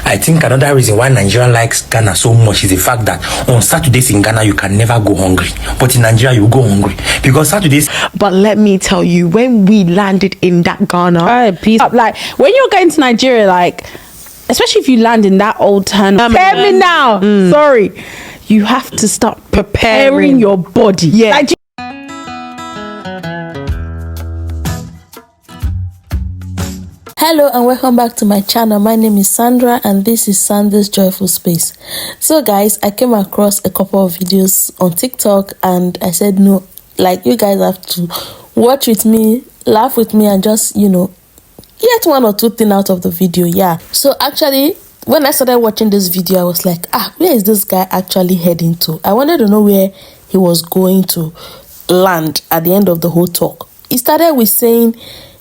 I think another reason why Nigeria likes Ghana so much is the fact that on Saturdays in Ghana, you can never go hungry. But in Nigeria, you go hungry. Because Saturdays... But let me tell you, when we landed in that Ghana... peace up. Like, when you're going to Nigeria, like, especially if you land in that old terminal... Sorry. You have to start preparing your body. Yeah. Like, Hello and welcome back to my channel. My name is Sandra and this is Sandie's Joyful Space. So guys, I came across a couple of videos on TikTok and I said no, like you guys have to watch with me, laugh with me and just, you know, get one or two things out of the video. Yeah. So actually, when I started watching this video, I was like, where is this guy actually heading to? I wanted to know where he was going to land at the end of the whole talk. He started with saying,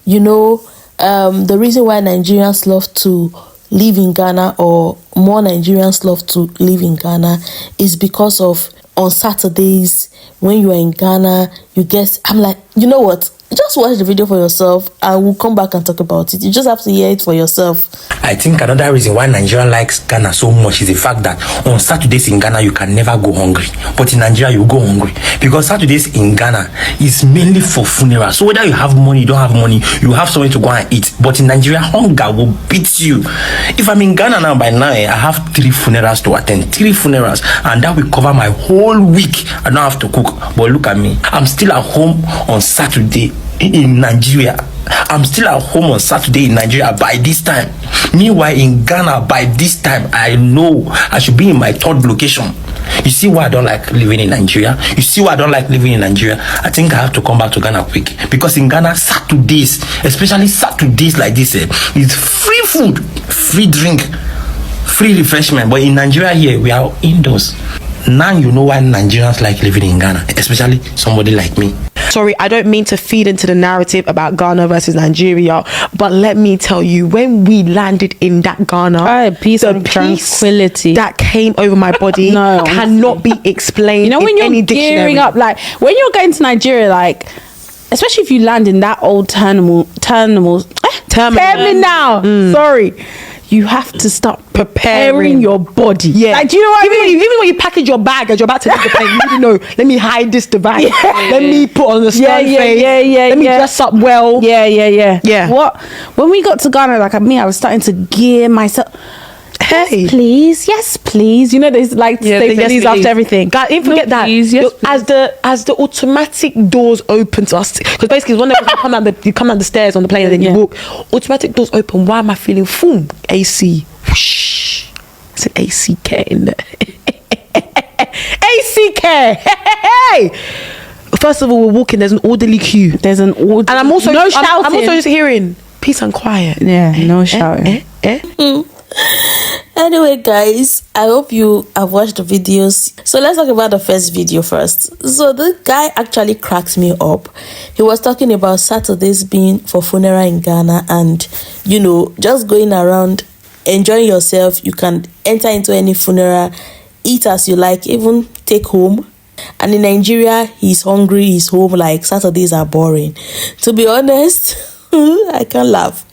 you know, the reason why Nigerians love to live in Ghana, or more Nigerians love to live in Ghana, is because of on Saturdays when you are in Ghana, you get... I'm like, you know what? Just watch the video for yourself and we'll come back and talk about it. You just have to hear it for yourself. I think another reason why Nigeria likes Ghana so much is the fact that on Saturdays in Ghana, you can never go hungry. But in Nigeria, you go hungry. Because Saturdays in Ghana is mainly for funerals. So whether you have money, you don't have money, you have something to go and eat. But in Nigeria, hunger will beat you. If I'm in Ghana now, by now, I have 3 funerals to attend. 3 funerals. And that will cover my whole week. I don't have to cook. But look at me. I'm still at home on Saturday in Nigeria. I'm still at home on Saturday in Nigeria by this time. Meanwhile, in Ghana, by this time, I know I should be in my 3rd location. You see why I don't like living in Nigeria? You see why I don't like living in Nigeria? I think I have to come back to Ghana quick. Because in Ghana, Saturdays, especially Saturdays like this, is free food, free drink, free refreshment. But in Nigeria here, we are indoors. Now you know why Nigerians like living in Ghana, especially somebody like me. Sorry, I don't mean to feed into the narrative about Ghana versus Nigeria, but let me tell you, when we landed in that Ghana, peace and tranquility that came over my body cannot be explained. You know, when you're gearing up, like when you're going to Nigeria, like especially if you land in that old terminal. Sorry. You have to start preparing your body. Yeah. Like, do you know what I mean? Even when you package your bag as you're about to leave the plane, you know, let me hide this device. Let me put on the stern face. Let me dress up well. Yeah. What? When we got to Ghana, like I was starting to gear myself. Hey, yes, please. You know, there's like to say please after everything. God, don't forget that. Please, yes, as the automatic doors open to us, because basically when you come down the stairs on the plane and then you walk, automatic doors open. Why am I feeling boom? AC. Whoosh. It's an AC care in there. AC care. Hey. First of all, we're walking. There's an orderly queue. And I'm also shouting. I'm also just hearing peace and quiet. Yeah, no shouting. Anyway guys, I hope you have watched the videos. So let's talk about the first video first. So the guy actually cracks me up. He was talking about Saturdays being for funeral in Ghana and, you know, just going around enjoying yourself. You can enter into any funeral, eat as you like, even take home. And in Nigeria, he's hungry, he's home, like Saturdays are boring. To be honest, I can't laugh.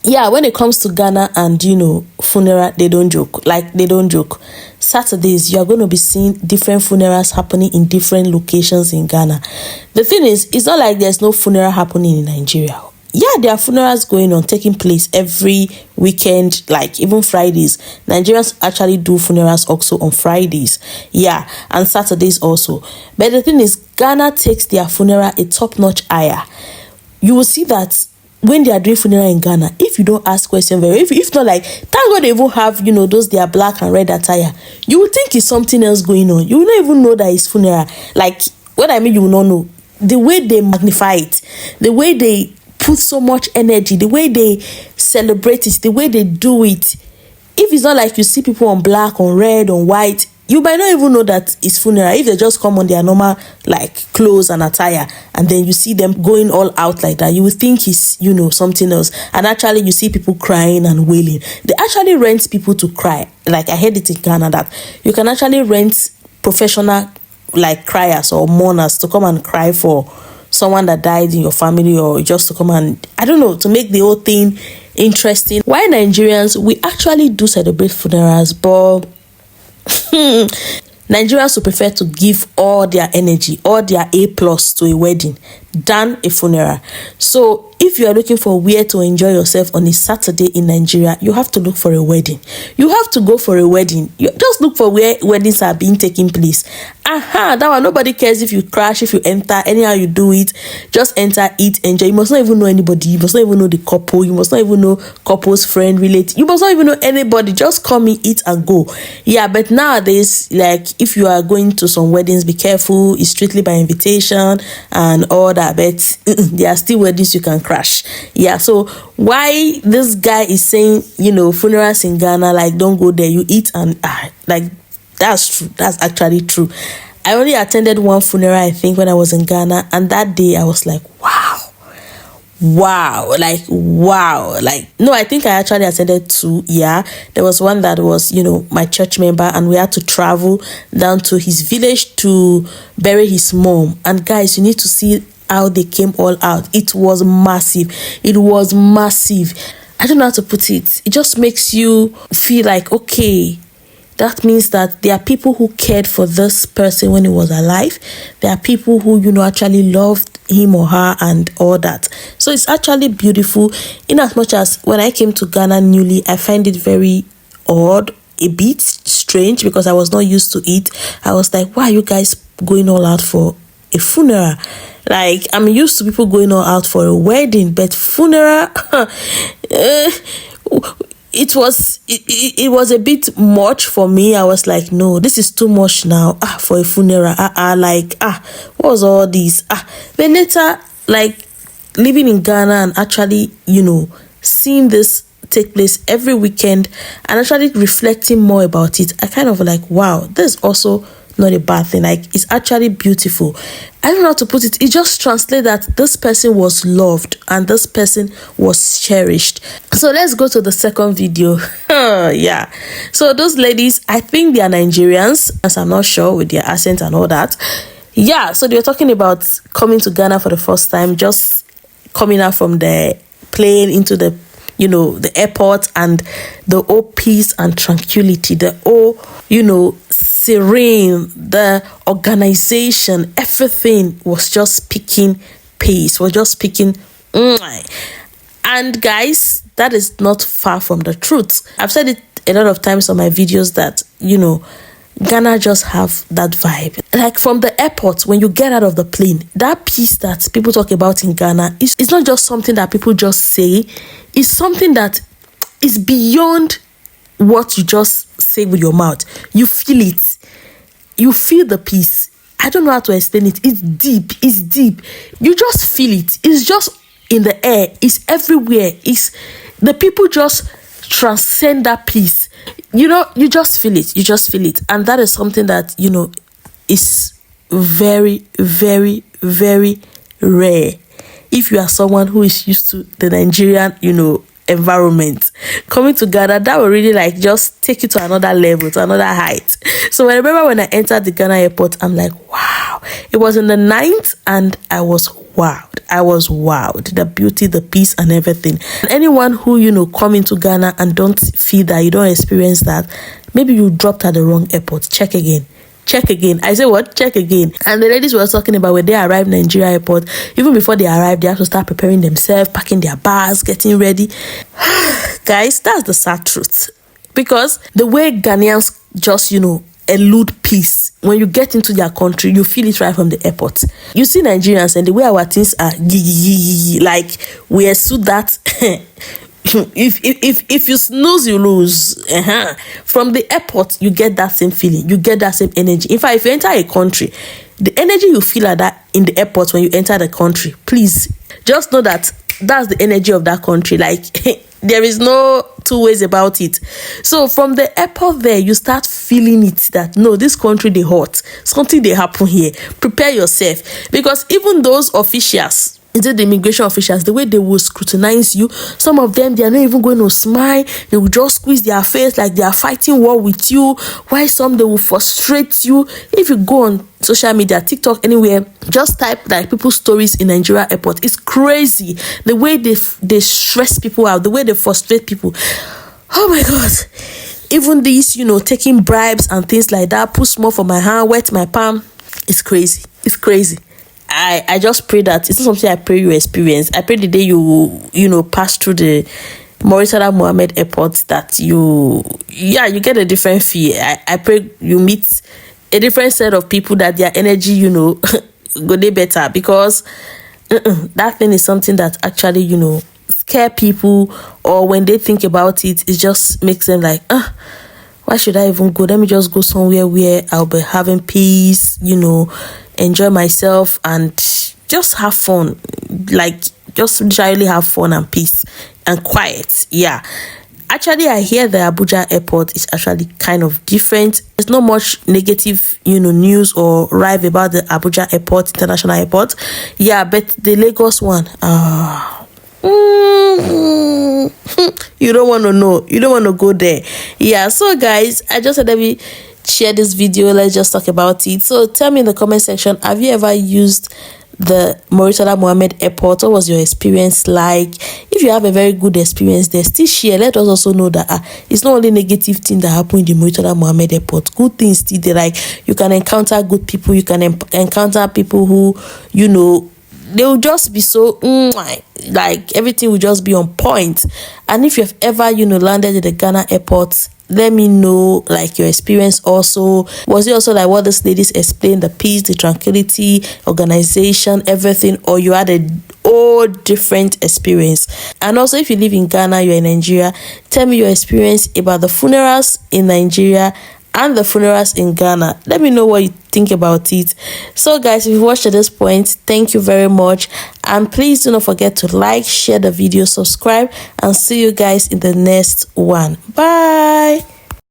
Yeah, when it comes to Ghana and, you know, funeral, they don't joke. Like, they don't joke. Saturdays, you are going to be seeing different funerals happening in different locations in Ghana. The thing is, it's not like there's no funeral happening in Nigeria. Yeah, there are funerals going on, taking place every weekend, like even Fridays. Nigerians actually do funerals also on Fridays. Yeah, and Saturdays also. But the thing is, Ghana takes their funeral a top-notch higher. You will see that when they are doing funeral in Ghana, if you don't ask questions very, if not, like, thank God they even have, you know, those their black and red attire, you will think it's something else going on. You will not even know that it's funeral. Like, what I mean, you will not know. The way they magnify it, the way they put so much energy, the way they celebrate it, the way they do it. If it's not like you see people on black, on red, on white, you might not even know that it's funeral. If they just come on their normal, like, clothes and attire, and then you see them going all out like that, you would think it's, you know, something else. And actually, you see people crying and wailing. They actually rent people to cry. Like, I heard it in Ghana that you can actually rent professional, like, criers or mourners to come and cry for someone that died in your family, or just to come and, I don't know, to make the whole thing interesting. Why Nigerians, we actually do celebrate funerals, but Nigerians would prefer to give all their energy, all their A+ to a wedding than a funeral. So if you are looking for where to enjoy yourself on a Saturday in Nigeria, you have to look for a wedding. You have to go for a wedding. You just look for where weddings are being taken place. That one, nobody cares if you crash, if you enter, anyhow you do it. Just enter, eat, enjoy. You must not even know anybody. You must not even know the couple. You must not even know couple's friend, relative. You must not even know anybody. Just come in, eat, and go. Yeah, but nowadays, like, if you are going to some weddings, be careful. It's strictly by invitation and all that. But there are still weddings you can crash. Yeah, so why this guy is saying, funerals in Ghana, like, don't go there, you eat and like, that's true. That's actually true. I only attended one funeral, I think, when I was in Ghana, and that day I was like, wow, like, no, I think I actually attended two. Yeah, there was one that was, my church member, and we had to travel down to his village to bury his mom. And guys, you need to see how they came all out. It was massive. I don't know how to put it. It just makes you feel like, okay, that means that there are people who cared for this person when he was alive. There are people who, actually loved him or her and all that. So it's actually beautiful. In as much as when I came to Ghana newly, I find it very odd, a bit strange, because I was not used to it. I was like, why are you guys going all out for a funeral? Like, I'm used to people going all out for a wedding, but funeral, it was a bit much for me. I was like, no, this is too much now. For a funeral, what was all this? But later, like, living in Ghana and actually, seeing this take place every weekend and actually reflecting more about it, I kind of like, wow, this is also not a bad thing. Like, it's actually beautiful. I don't know how to put it. It just translates that this person was loved and this person was cherished. So let's go to the second video. Yeah, so those ladies, I think they are Nigerians, as I'm not sure with their accent and all that. Yeah, so they were talking about coming to Ghana for the first time, just coming out from the plane into the the airport, and the whole peace and tranquility, the whole, serene, the organization, everything was just picking pace, was just picking. And guys, that is not far from the truth. I've said it a lot of times on my videos that, Ghana just have that vibe. Like, from the airport, when you get out of the plane, that peace that people talk about in Ghana is not just something that people just say. It's something that is beyond what you just say with your mouth. You feel it. You feel the peace. I don't know how to explain it. It's deep. You just feel it. It's just in the air. It's everywhere. It's the people just transcend that peace. You just feel it. And that is something that, is very, very, very rare. If you are someone who is used to the Nigerian, environment, coming to Ghana, that will really like just take you to another level, to another height. So I remember when I entered the Ghana airport, I'm like, wow. It was in the night and I was wowed. The beauty, the peace and everything. And anyone who, come into Ghana and don't feel that, you don't experience that, maybe you dropped at the wrong airport. Check again. I say what? Check again. And the ladies were talking about when they arrived Nigeria airport, even before they arrived, they have to start preparing themselves, packing their bags, getting ready. Guys, that's the sad truth. Because the way Ghanaians just, elude peace, when you get into their country, you feel it right from the airport. You see Nigerians and the way our things are, like, we assume that if you snooze, you lose. From the airport, you get that same feeling. You get that same energy. In fact, if you enter a country, the energy you feel like that in the airport when you enter the country, please just know that that's the energy of that country. Like, there is no two ways about it. So from the airport there, you start feeling it that, no, this country, they hot. Something they happen here. Prepare yourself. Because even those officials, is it the immigration officials, the way they will scrutinize you, some of them, they are not even going to smile. They will just squeeze their face like they are fighting war with you. Why some, they will frustrate you. If you go on social media, TikTok, anywhere, just type like people's stories in Nigeria airport. It's crazy the way they stress people out, the way they frustrate people. Oh my god. Even this, you know, taking bribes and things like that, put small for my hand, wet my palm. It's crazy. It's crazy. I just pray that it's not something I pray you experience. I pray the day you know, pass through the Murtala Mohammed airport that you get a different feel. I pray you meet a different set of people that their energy, you know, go day better, because that thing is something that actually, you know, scare people, or when they think about it, it just makes them like, why should I even go? Let me just go somewhere where I'll be having peace, you know, enjoy myself and just have fun, like just literally have fun and peace and quiet. Yeah, actually I hear the Abuja airport is actually kind of different. There's not much negative, you know, news or rive about the Abuja airport, international airport. Yeah, but the Lagos one, you don't want to know, you don't want to go there. Yeah, so guys, I just said let me share this video, let's just talk about it. So tell me in the comment section, have you ever used the Murtala Mohammed airport? What was your experience like? If you have a very good experience there, still share. Let us also know that it's not only negative things that happen in the Murtala Mohammed airport, good things still there. Like you can encounter good people, you can encounter people who, you know, they will just be so like everything will just be on point. And if you've ever, you know, landed at the Ghana airport, let me know like your experience also. Was it also like what this ladies explained, the peace, the tranquility, organization, everything, or you had a all different experience? And also, if you live in Ghana, you're in Nigeria, tell me your experience about the funerals in Nigeria and the funerals in Ghana. Let me know what you think about it. So guys, if you watched at this point, thank you very much, and please do not forget to like, share the video, subscribe, and see you guys in the next one. Bye.